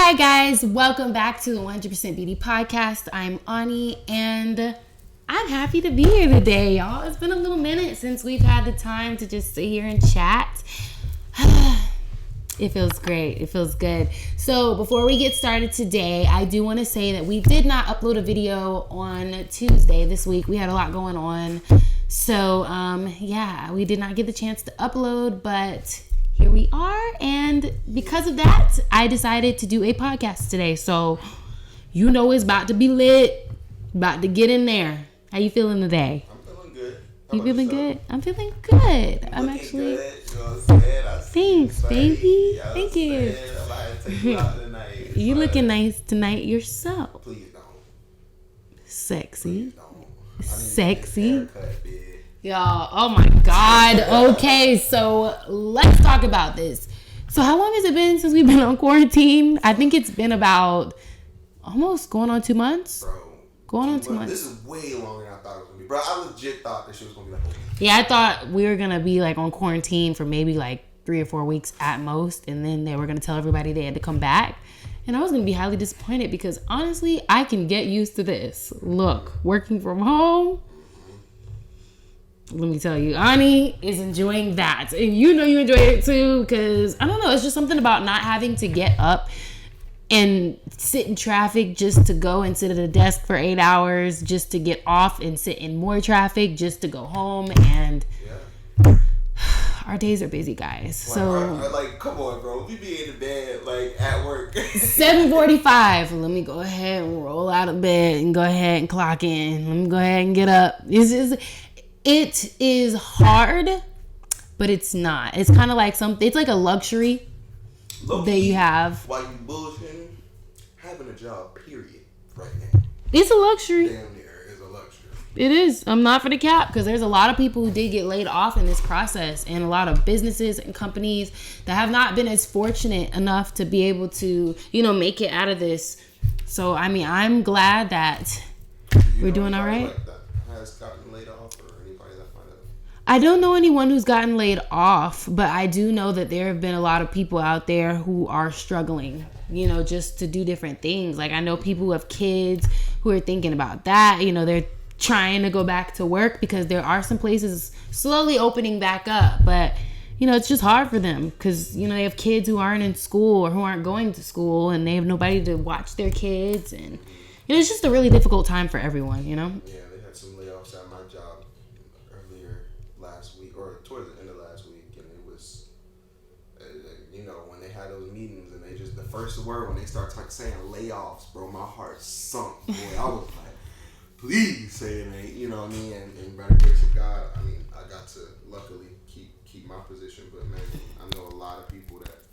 Hi guys, welcome back to the 100% Beauty Podcast. I'm Ani and I'm happy to be here today, y'all. It's been a little minute since we've had the time to just sit here and chat. It feels great. It feels good. So before we get started today, I do want to say that we did not upload a video on Tuesday this week. We had a lot going on. So we did not get the chance to upload, but here we are. And because of that, I decided to do a podcast today. So you know it's about to be lit, about to get in there. How you feeling today? I'm feeling good. You feeling good? I'm feeling good. I'm actually. Good, you know what I'm saying? Thanks, baby. Yeah, Thank you. I'm about to take you out tonight. You looking nice tonight yourself. Please don't. Sexy. Please don't. Sexy. Y'all, oh my God. Okay, so let's talk about this. So how long has it been since we've been on quarantine? I think it's been about almost going on 2 months. Bro. Going on 2 months. This is way longer than I thought it was going to be. Bro, I legit thought this shit was going to be like a week. Yeah, I thought we were going to be like on quarantine for maybe like 3 or 4 weeks at most. And then they were going to tell everybody they had to come back. And I was going to be highly disappointed because honestly, I can get used to this. Look, working from home. Let me tell you, Ani is enjoying that. And you know you enjoy it too because, I don't know, it's just something about not having to get up and sit in traffic just to go and sit at a desk for 8 hours, just to get off and sit in more traffic, just to go home. And our days are busy, guys. Like, come on, bro. We be in the bed, like, at work. 7:45. Let me go ahead and roll out of bed and go ahead and clock in. Let me go ahead and get up. It is hard, but it's not. It's kind of like it's like a luxury that you have. While you bullshitting, having a job, period, right now. It's a luxury. Damn near is a luxury. It is. I'm not for the cap because there's a lot of people who did get laid off in this process and a lot of businesses and companies that have not been as fortunate enough to be able to, make it out of this. So, I mean, I'm glad that we're doing all right. Like that has gotten laid off or anybody that might have? I don't know anyone who's gotten laid off, but I do know that there have been a lot of people out there who are struggling, just to do different things. Like I know people who have kids who are thinking about that. They're trying to go back to work because there are some places slowly opening back up, but it's just hard for them because, they have kids who aren't in school or who aren't going to school and they have nobody to watch their kids. And it's just a really difficult time for everyone, Yeah, they had some layoffs at my job earlier last week or towards the end of last week. And it was, when they had those meetings and the first word, when they start saying layoffs, bro, my heart sunk. Boy, I was like, please say it ain't, you know what I mean? And by the grace of God, I mean, I got to luckily keep my position. But man, I know a lot of people that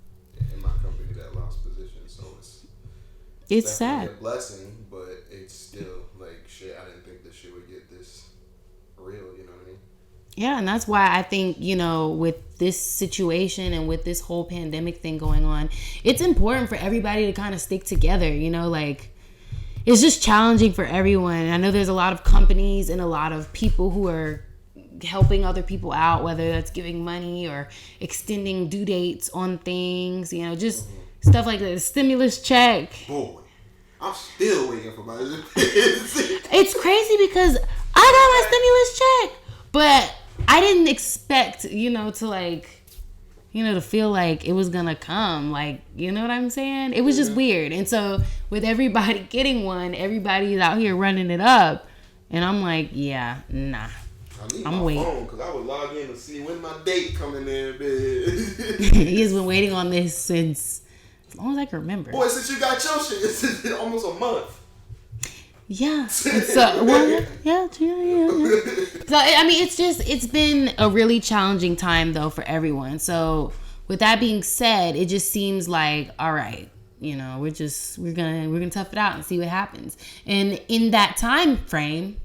in my company that lost positions, so it's sad. A blessing, but it's still like shit. I didn't think this shit would get this real. You know what I mean? Yeah, and that's why I think with this situation and with this whole pandemic thing going on, it's important for everybody to kind of stick together. It's just challenging for everyone. I know there's a lot of companies and a lot of people who are helping other people out, whether that's giving money or extending due dates on things. Just. Stuff like the stimulus check. Boy, I'm still waiting for my It's crazy because I got my stimulus check, but I didn't expect, to feel like it was gonna come. Like, you know what I'm saying? It was just weird. And so with everybody getting one, everybody's out here running it up, and I'm like, yeah, nah. I'm waiting because I would log in to see when my date coming in. He's been waiting on this since. As long as I can remember. Boy, since you got your shit, it's almost a month. Yeah. Yeah. So, I mean, it's been a really challenging time, though, for everyone. So, with that being said, it just seems like, all right, we're gonna tough it out and see what happens. And in that time frame,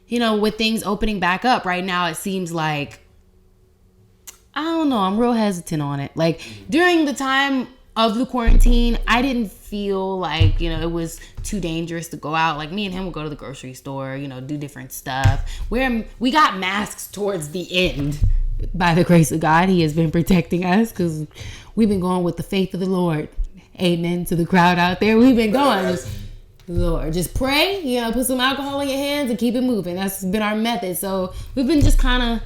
with things opening back up right now, it seems like, I don't know, I'm real hesitant on it. Like, during the time of the quarantine, I didn't feel like, it was too dangerous to go out. Like, me and him would go to the grocery store, do different stuff. We got masks towards the end. By the grace of God, he has been protecting us because we've been going with the faith of the Lord. amen to the crowd out there. We've been going. Just, Lord, just pray, put some alcohol in your hands and keep it moving. That's been our method. So we've been just kind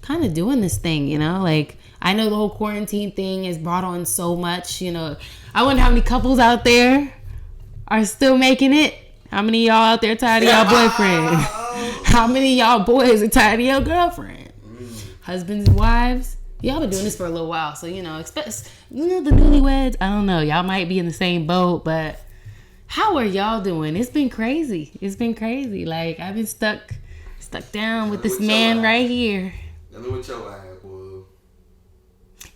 of doing this thing, like I know the whole quarantine thing has brought on so much, I wonder how many couples out there are still making it. How many of y'all out there tired of y'all boyfriend? How many of y'all boys are tired of your girlfriend? Husbands and wives? Y'all been doing this for a little while, so expect the newlyweds. I don't know, y'all might be in the same boat, but how are y'all doing? It's been crazy. Like I've been stuck down with this man right here.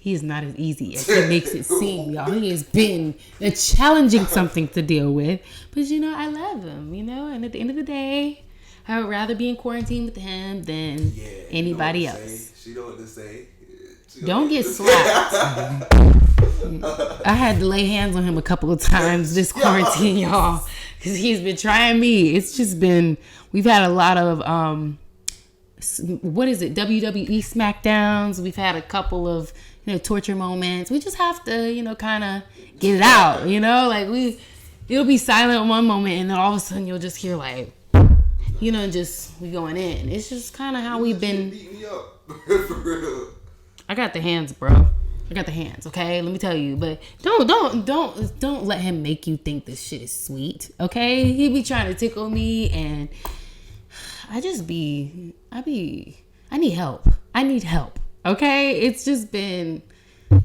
He is not as easy as he makes it seem, y'all. He has been a challenging something to deal with, but I love him, and at the end of the day, I would rather be in quarantine with him than anybody else. She know what to say. Don't get slapped. I had to lay hands on him a couple of times this quarantine, y'all, because he's been trying me. It's just been, we've had a lot of, WWE SmackDowns. We've had a couple of, torture moments. We just have to, kind of get it out, like it'll be silent one moment and then all of a sudden you'll just hear like, just we going in. It's just kind of how we've been. Beat me up. For real. I got the hands, bro. I got the hands, okay? Let me tell you. But don't let him make you think this shit is sweet, okay? He be trying to tickle me and I need help. Okay? It's just been,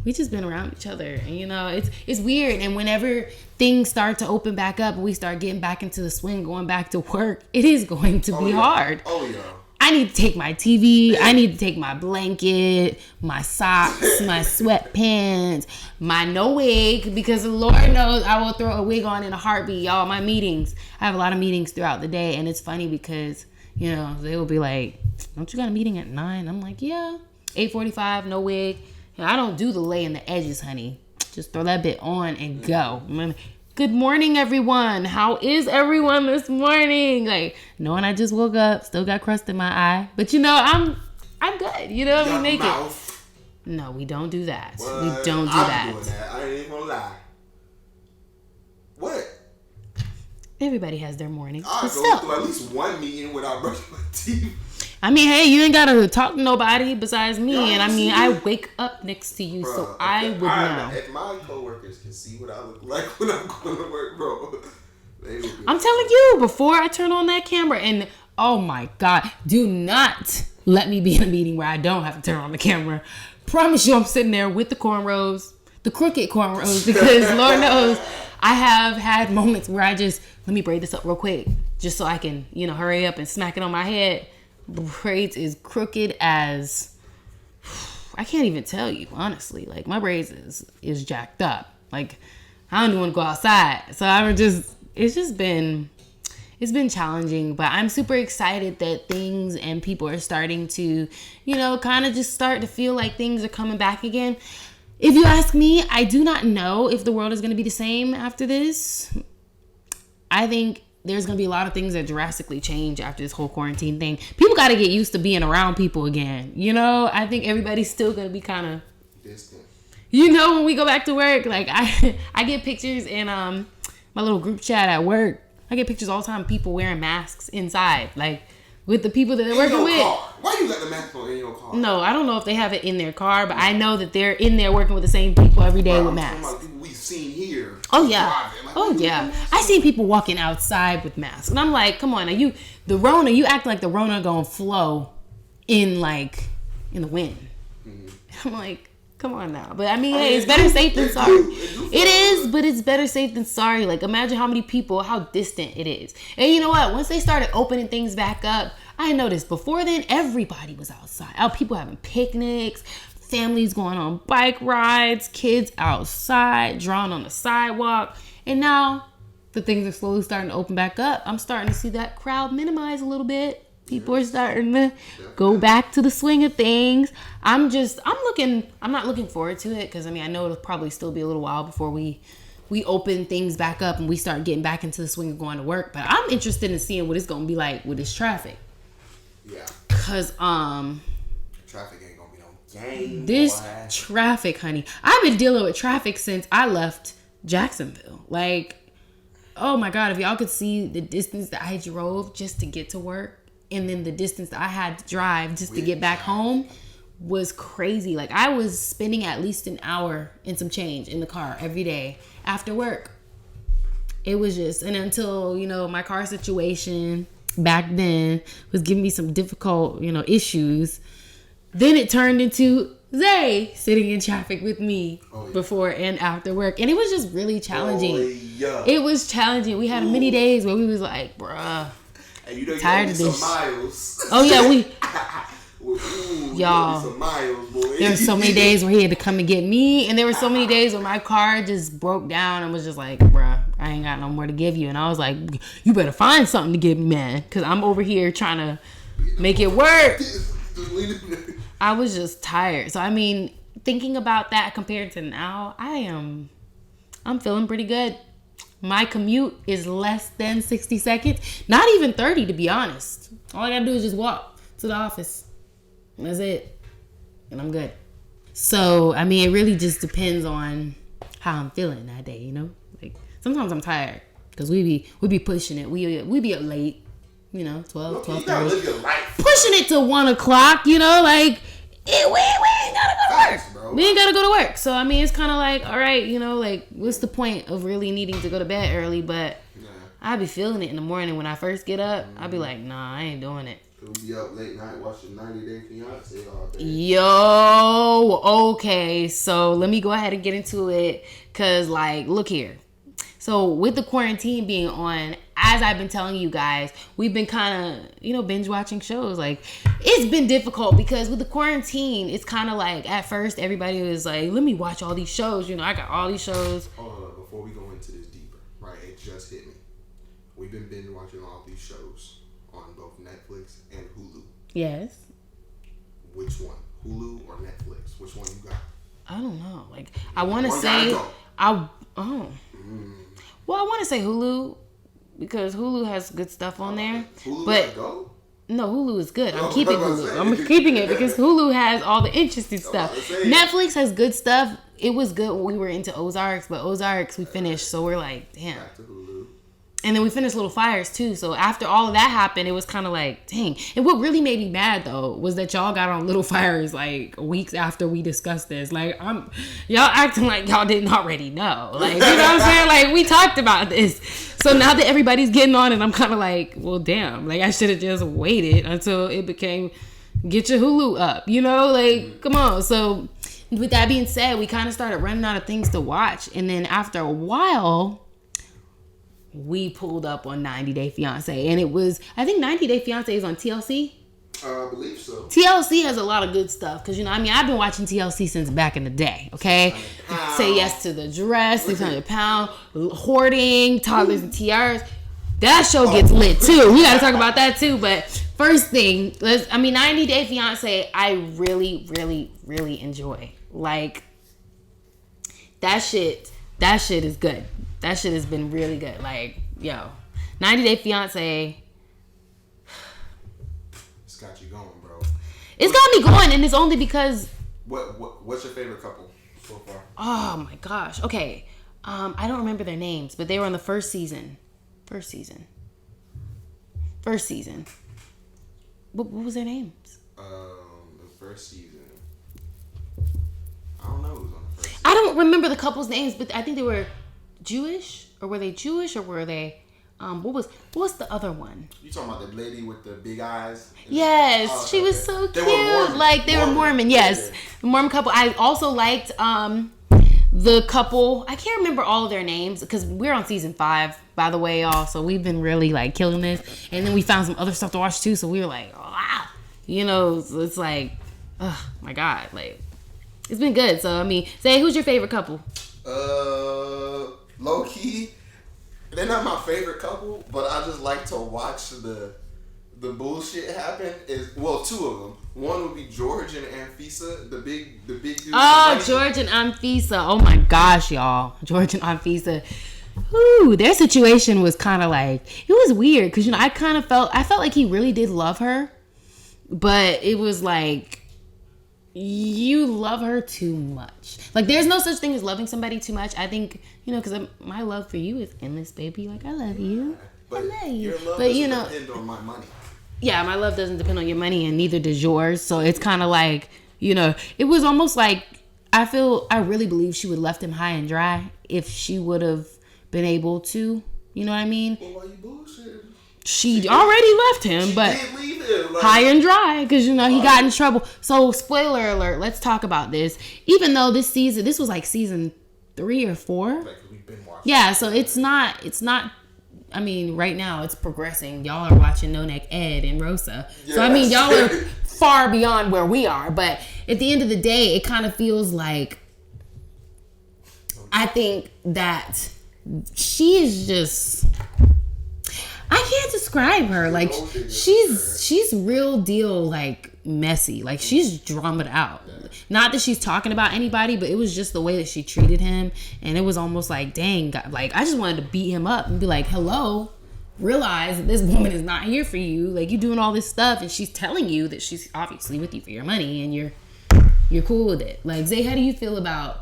we just been around each other and it's weird. And whenever things start to open back up and we start getting back into the swing, going back to work, it is going to be hard. Oh yeah. I need to take my TV. I need to take my blanket, my socks, my sweatpants, my no wig, because the Lord knows I will throw a wig on in a heartbeat. Y'all, my meetings, I have a lot of meetings throughout the day, and it's funny because, they will be like, don't you got a meeting at 9? I'm like, yeah, 8:45, no wig. I don't do the lay in the edges, honey. Just throw that bit on and go. Good morning, everyone. How is everyone this morning? Like, knowing I just woke up, still got crust in my eye, but I'm good. We make it. No, we don't do that. What? We don't do I'm that. Doing that. I ain't even gonna lie. What? Everybody has their mornings. I go through at least one meeting without brushing my teeth. Hey, you ain't gotta talk to nobody besides me, and I wake up next to you, so I would know. If my coworkers can see what I look like when I'm going to work, bro, I'm telling you, before I turn on that camera, and oh my God, do not let me be in a meeting where I don't have to turn on the camera. Promise you, I'm sitting there with the cornrows, the crooked cornrows, because Lord knows I have had moments where I just, let me braid this up real quick, just so I can, hurry up and smack it on my head. The braids is crooked as, I can't even tell you, honestly. Like, my braids is jacked up. Like, I don't even want to go outside. So it's been challenging, but I'm super excited that things and people are starting to, kind of just start to feel like things are coming back again. If you ask me, I do not know if the world is going to be the same after this. I think there's going to be a lot of things that drastically change after this whole quarantine thing. People got to get used to being around people again. I think everybody's still going to be kind of distant. When we go back to work, like I get pictures in my little group chat at work. I get pictures all the time of people wearing masks inside, like with the people that they're working with. Car. Why you got the mask on in your car? No, I don't know if they have it in their car, but I know that they're in there working with the same people every day with masks. About people we've seen here. Oh yeah. Oh yeah. I seen people walking outside with masks, and I'm like, come on, you act like the Rona gonna flow in the wind. Mm-hmm. I'm like, come on now. But hey, it's better safe than sorry. It is, but it's better safe than sorry. Like, imagine how many people, how distant it is. And you know what? Once they started opening things back up, I noticed before then, everybody was outside. People having picnics, families going on bike rides, kids outside, drawn on the sidewalk. And now the things are slowly starting to open back up. I'm starting to see that crowd minimize a little bit. People are starting to go back to the swing of things. I'm not looking forward to it because I know it'll probably still be a little while before we open things back up and we start getting back into the swing of going to work. But I'm interested in seeing what it's going to be like with this traffic. Yeah. Cause traffic ain't gonna be no game. This traffic, honey. I've been dealing with traffic since I left Jacksonville. Like, oh my God, if y'all could see the distance that I drove just to get to work, and then the distance that I had to drive just to get back home was crazy. Like, I was spending at least an hour and some change in the car every day after work. It was just, and until, you know, my car situation back then was giving me some difficult, you know, issues, then it turned into Zay sitting in traffic with me before and after work. And it was just really challenging. It was challenging. We had many days where we was like, bruh, and you know, tired of this. Miles. Oh yeah, we y'all, some miles, boy. There were so many days where he had to come and get me, and there were so many days where my car just broke down and was just like, bruh, I ain't got no more to give you. And I was like, you better find something to give me, man, because I'm over here trying to make it work. I was just tired. So I mean, thinking about that compared to now, I'm feeling pretty good. My commute is less than 60 seconds, not even 30 to be honest. All I gotta do is just walk to the office. That's it. And I'm good. So, I mean, it really just depends on how I'm feeling that day, you know? Like, sometimes I'm tired because we be pushing it. We be up late, you know, 12, 12, 30. Pushing it to 1 o'clock, you know? Like, we ain't gotta go to work. Bro. We ain't gotta go to work. So, I mean, it's kind of like, all right, you know, like, what's the point of really needing to go to bed early? But I be feeling it in the morning when I first get up. I be like, nah, I ain't doing it. We'll be up late night watching 90 Day Fiance all day. Yo, okay. So let me go ahead and get into it. Because, like, look here. So with the quarantine being on, as I've been telling you guys, we've been kind of, you know, binge watching shows. Like, it's been difficult because with the quarantine, it's kind of like, at first, everybody was like, let me watch all these shows. You know, I got all these shows. Hold on, before we go into this deeper, right, it just hit me. We've been binge watching all these shows on both Netflix and Hulu. Yes. Which one? Hulu or Netflix? Which one you got? I don't know. Like, I want to say, well, I want to say Hulu because Hulu has good stuff on there. Hulu but go? No, Hulu is good. I'm keeping Hulu. I'm keeping it because Hulu has all the interesting stuff. Netflix has good stuff. It was good when we were into Ozarks, but Ozarks we finished, so we're like, damn. Back to Hulu. And then we finished Little Fires too. So after all of that happened, it was kind of like, dang. And what really made me mad though was that y'all got on Little Fires like weeks after we discussed this. Like y'all acting like y'all didn't already know. Like, you know what I'm saying? Like, we talked about this. So now that everybody's getting on it, I'm kind of like, well, damn. Like, I should have just waited until it became get your Hulu up. You know, like, come on. So with that being said, we kind of started running out of things to watch, and then after a while, we pulled up on 90 Day Fiance, and it was, I think 90 Day Fiance is on TLC. I believe so. TLC has a lot of good stuff because, you know, I mean, I've been watching TLC since back in the day. Okay, Say Yes to the Dress, 600 Pound, Hoarding, Toddlers and Tiaras. That show gets lit too. We got to talk about that too. But first thing, 90 Day Fiance, I really, really, really enjoy. Like, that shit is good. That shit has been really good. Like, yo, 90 Day Fiance. It's got you going, bro. It's got me going, and it's only because. What's your favorite couple so far? Oh my gosh. Okay. I don't remember their names, but they were on the first season. What was their names? The first season. I don't know who was on the first season. I don't remember the couple's names, but I think they were Jewish, or were they Jewish, or were they what's the other one? You talking about the lady with the big eyes? Yes, she was so cute. They were Mormon. Yes, the Mormon couple. I also liked the couple. I can't remember all of their names because we're on season 5, by the way, y'all. So we've been really like killing this, and then we found some other stuff to watch too. So we were like, wow, you know, so it's like, oh my god, like it's been good. So I mean, say, who's your favorite couple? Low key, they're not my favorite couple, but I just like to watch the bullshit happen. Two of them. One would be George and Anfisa, the big dude. Oh, George and Anfisa. Oh my gosh, y'all. George and Anfisa. Ooh, their situation was kind of like, it was weird because, you know, I felt like he really did love her, but it was like, you love her too much. Like, there's no such thing as loving somebody too much. I think, because my love for you is endless, baby. Like, I love you. But I love you. Your love but doesn't depend on my money. Yeah, my love doesn't depend on your money, and neither does yours. So it's kind of like, it was almost like, I really believe she would have left him high and dry if she would have been able to. You know what I mean? Well, why you bullshit? She already left him, but did leave him, high and dry, because he got in trouble. So, spoiler alert, let's talk about this. Even though this was like season 3 or 4. Like, we've been watching. Yeah, so it's not. I mean, right now it's progressing. Y'all are watching No Neck Ed and Rosa. Yes. So, I mean, y'all are far beyond where we are. But at the end of the day, it kind of feels like, I think that she is just, I can't describe her. Like, she's real deal, like, messy. Like, she's drummed out. Not that she's talking about anybody, but it was just the way that she treated him. And it was almost like, dang, God, like, I just wanted to beat him up and be like, hello, realize that this woman is not here for you. Like, you doing all this stuff, and she's telling you that she's obviously with you for your money, and you're cool with it. Like, Zay, how do you feel about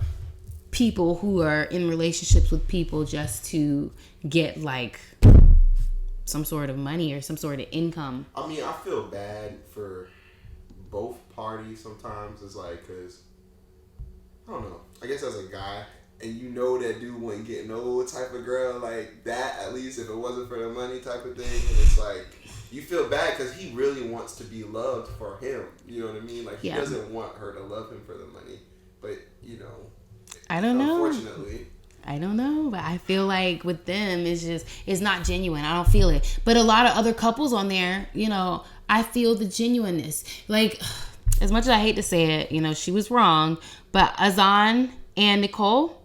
people who are in relationships with people just to get, like, some sort of money or some sort of income? I mean, I feel bad for both parties sometimes. It's like, because, I don't know, I guess as a guy, and that dude wouldn't get no type of girl like that, at least if it wasn't for the money type of thing. And it's like, you feel bad because he really wants to be loved for him. You know what I mean? Like, he doesn't want her to love him for the money. But, I don't know. Unfortunately. I don't know, but I feel like with them, it's not genuine. I don't feel it. But a lot of other couples on there, I feel the genuineness. Like, as much as I hate to say it, she was wrong. But Azan and Nicole,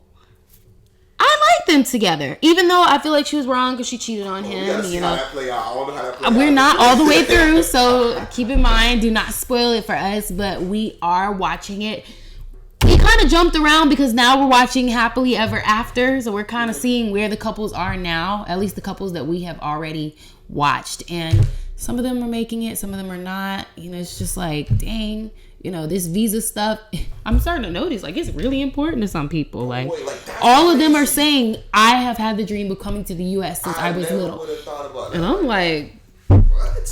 I like them together. Even though I feel like she was wrong because she cheated on him. How that play out. I don't know how that play out. We're not all the way through, so keep in mind, do not spoil it for us. But we are watching it. We kind of jumped around because now we're watching Happily Ever After. So we're kind of seeing where the couples are now. At least the couples that we have already watched. And some of them are making it. Some of them are not. It's just like, dang. This visa stuff. I'm starting to notice, like, it's really important to some people. Like, all of them are saying, I have had the dream of coming to the U.S. since I was little. And I'm like, what?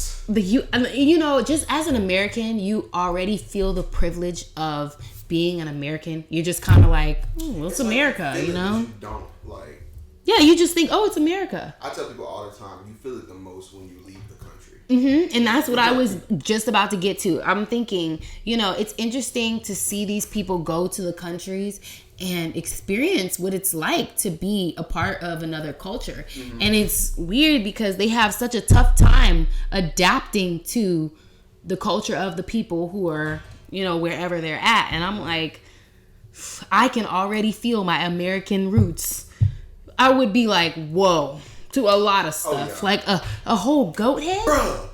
Just as an American, you already feel the privilege of being an American. You're just kind of like, it's America, You don't like. Yeah, you just think, it's America. I tell people all the time, you feel it the most when you leave the country. Mm-hmm. And that's what I was just about to get to. I'm thinking, it's interesting to see these people go to the countries and experience what it's like to be a part of another culture. Mm-hmm. And it's weird because they have such a tough time adapting to the culture of the people who are, wherever they're at. And I'm like, I can already feel my American roots. I would be like, whoa, to a lot of stuff. Like a whole goat head. Bruh.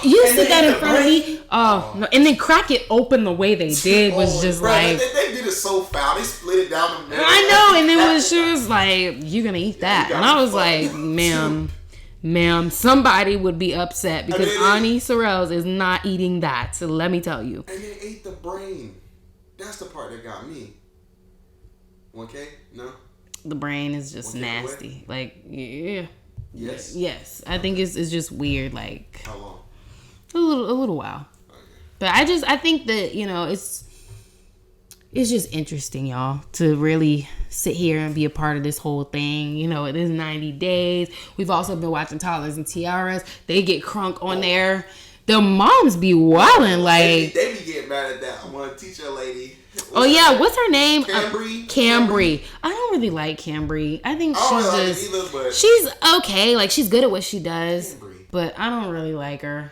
You sit that in front of me. No. And then crack it open the way they did was just like. They did it so foul. They split it down the middle. I know. And then she was like, you're going to eat that. And I was like, ma'am, somebody would be upset because Ani Sorrells is not eating that. So let me tell you. And they ate the brain. That's the part that got me. 1K? No? The brain is just nasty. Like, yeah. Yes? Yes. I think it's just weird. Like, how long? A little while. Okay. But I think that, it's just interesting, y'all, to really sit here and be a part of this whole thing. It is 90 days. We've also been watching Toddlers and Tiaras. They get crunk on there. The moms be wilding, like. They be getting mad at that one teacher lady. What's her name? Cambry. I don't really like Cambry. I think she's she's okay. Like, she's good at what she does. Cambry. But I don't really like her.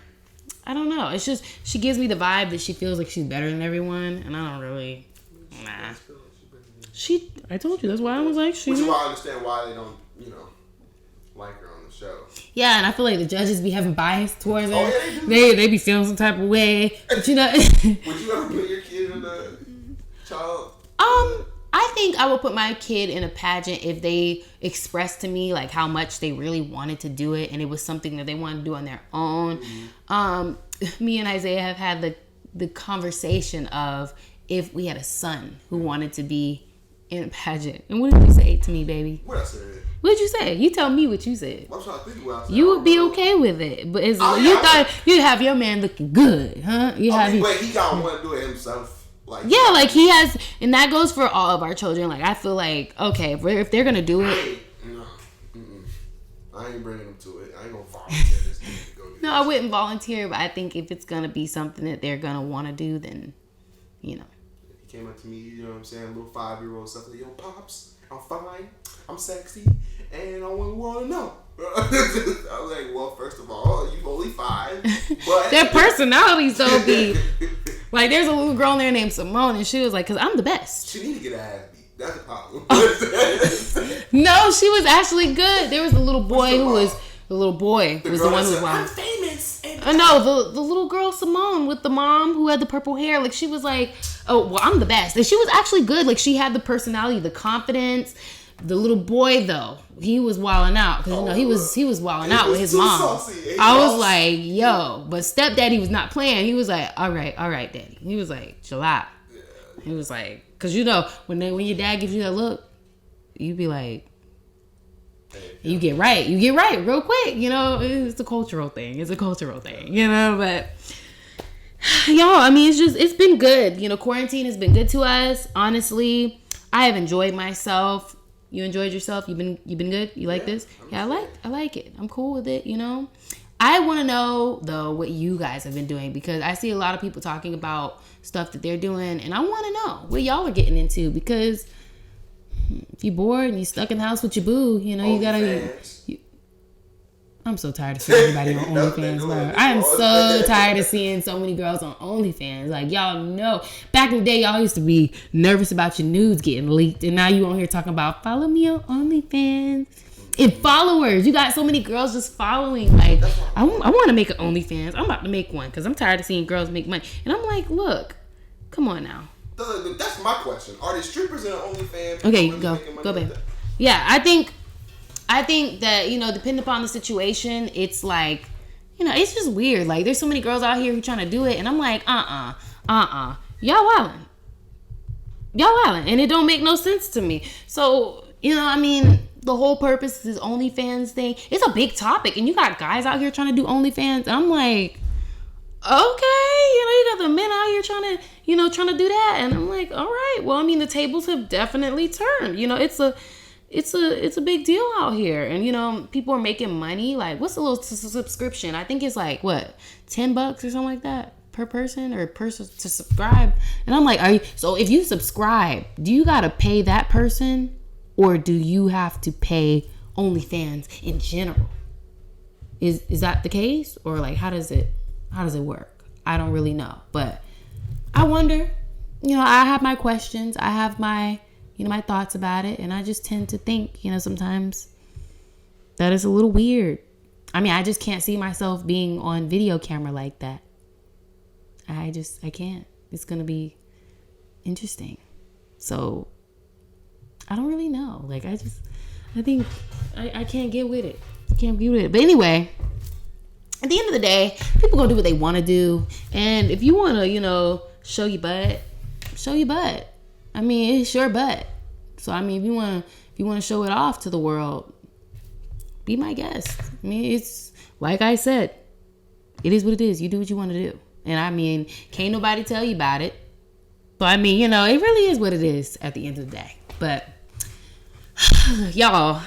I don't know. It's just, she gives me the vibe that she feels like she's better than everyone. And I don't really, nah. I told you, that's why I was like, which is why I understand why they don't, like her on the show. Yeah, and I feel like the judges be having bias towards her. Oh, yeah, they be feeling some type of way. But Would you ever put your kid in a child? I think I would put my kid in a pageant if they expressed to me like how much they really wanted to do it and it was something that they wanted to do on their own. Mm-hmm. Me and Isaiah have had the conversation of if we had a son who wanted to be in a pageant. And what did you say to me, baby? What I said? What did you say? You tell me what you said. I'm trying to think what I said. You would be okay with it, but thought you'd have your man looking good, huh? But he gotta want to do it himself. Like he has, and that goes for all of our children. Like I feel like okay, if they're gonna do it, I ain't bringing them to it. I ain't gonna volunteer this thing to go do no, I wouldn't volunteer, but I think if it's gonna be something that they're gonna want to do, then He came up to me, you know what I'm saying, little 5-year-old stuff like, yo, pops, I'm fine, I'm sexy, and I want to know. I was like, well, first of all, you only 5, but their personalities though be like. There's a little girl in there named Simone, and she was like, "Cause I'm the best." She need to get her ass beat. That's a problem. No, she was actually good. There was a little boy who was the little boy was the one who was wild. I'm famous. No, the little girl Simone with the mom who had the purple hair. Like she was like, "Oh, well, I'm the best." And she was actually good. Like she had the personality, the confidence. The little boy though, he was wilding out because he was wilding out with his mom. I was like, yo, but stepdaddy was not playing. He was like, all right, daddy. He was like, chill out. Yeah. He was like, because when your dad gives you that look, you be like, you get right real quick. It's a cultural thing. But y'all, I mean, it's been good. Quarantine has been good to us. Honestly, I have enjoyed myself. You enjoyed yourself? You've been good? You like this? Yeah, I like it. I'm cool with it, I want to know though what you guys have been doing because I see a lot of people talking about stuff that they're doing and I want to know what y'all are getting into because if you're bored and you're stuck in the house with your boo, you gotta I'm so tired of seeing everybody on OnlyFans, bro. I am so tired of seeing so many girls on OnlyFans. Like, y'all know. Back in the day, y'all used to be nervous about your nudes getting leaked. And now you on here talking about, follow me on OnlyFans. And followers. You got so many girls just following. Like, I want to make an OnlyFans. I'm about to make one because I'm tired of seeing girls make money. And I'm like, look, come on now. That's my question. Are there strippers in an OnlyFans? Okay, go, babe. Yeah, I think that, depending upon the situation, it's like, it's just weird. Like, there's so many girls out here who trying to do it, and I'm like, y'all wildin'. And it don't make no sense to me. So, the whole purpose of this OnlyFans thing, it's a big topic, and you got guys out here trying to do OnlyFans, and I'm like, okay, you got the men out here trying to do that, and I'm like, all right, well, the tables have definitely turned. It's a big deal out here, and people are making money. Like, what's a little subscription? I think it's like what, $10 or something like that per person or person to subscribe. And I'm like, so if you subscribe, do you gotta pay that person, or do you have to pay OnlyFans in general? Is that the case, or like how does it work? I don't really know, but I wonder. I have my questions. I have my my thoughts about it, and I just tend to think, sometimes that is a little weird. I just can't see myself being on video camera like that. I can't. It's gonna be interesting. So I don't really know. Like, I think I can't get with it. But anyway, at the end of the day, people gonna do what they want to do, and if you want to, show your butt, show your butt. It's your butt. So if you want to show it off to the world, be my guest. It's like I said, it is what it is. You do what you want to do, and can't nobody tell you about it. But it really is what it is at the end of the day. But y'all,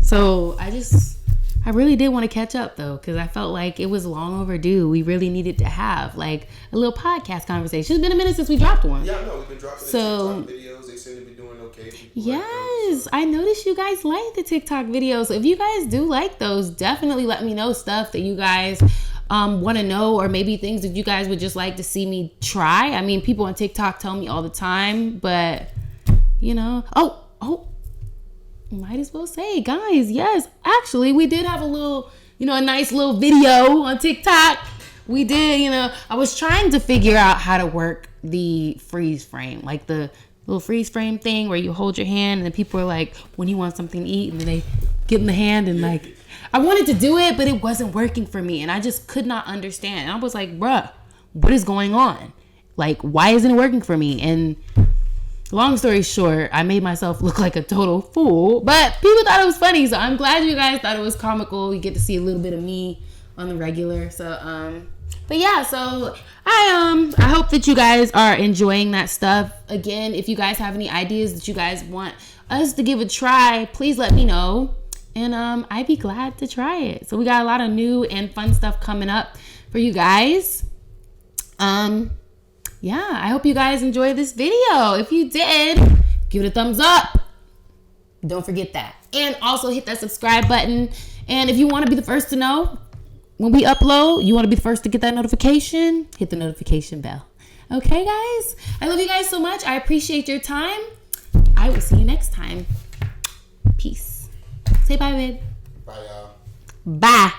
so I really did want to catch up though, because I felt like it was long overdue. We really needed to have like a little podcast conversation. It's been a minute since we dropped one. Yeah, I know. We've been dropping TikTok videos. They seem to be doing okay. Yes, I noticed you guys like the TikTok videos. So if you guys do like those, definitely let me know stuff that you guys want to know, or maybe things that you guys would just like to see me try. People on TikTok tell me all the time, but might as well say, guys, yes, actually, we did have a little, a nice little video on TikTok. We did, I was trying to figure out how to work the freeze frame, like the little freeze frame thing where you hold your hand and then people are like, when you want something to eat, and then they give them the hand, and like, I wanted to do it, but it wasn't working for me, and I just could not understand. And I was like, bruh, what is going on? Like, why isn't it working for me? And long story short, I made myself look like a total fool, but people thought it was funny. So I'm glad you guys thought it was comical. You get to see a little bit of me on the regular. So, but yeah, so I hope that you guys are enjoying that stuff. Again, if you guys have any ideas that you guys want us to give a try, please let me know. And I'd be glad to try it. So we got a lot of new and fun stuff coming up for you guys. Yeah, I hope you guys enjoyed this video. If you did, give it a thumbs up. Don't forget that. And also hit that subscribe button. And if you want to be the first to know when we upload, you want to be the first to get that notification, hit the notification bell. Okay, guys? I love you guys so much. I appreciate your time. I will see you next time. Peace. Say bye, babe. Bye, y'all. Bye.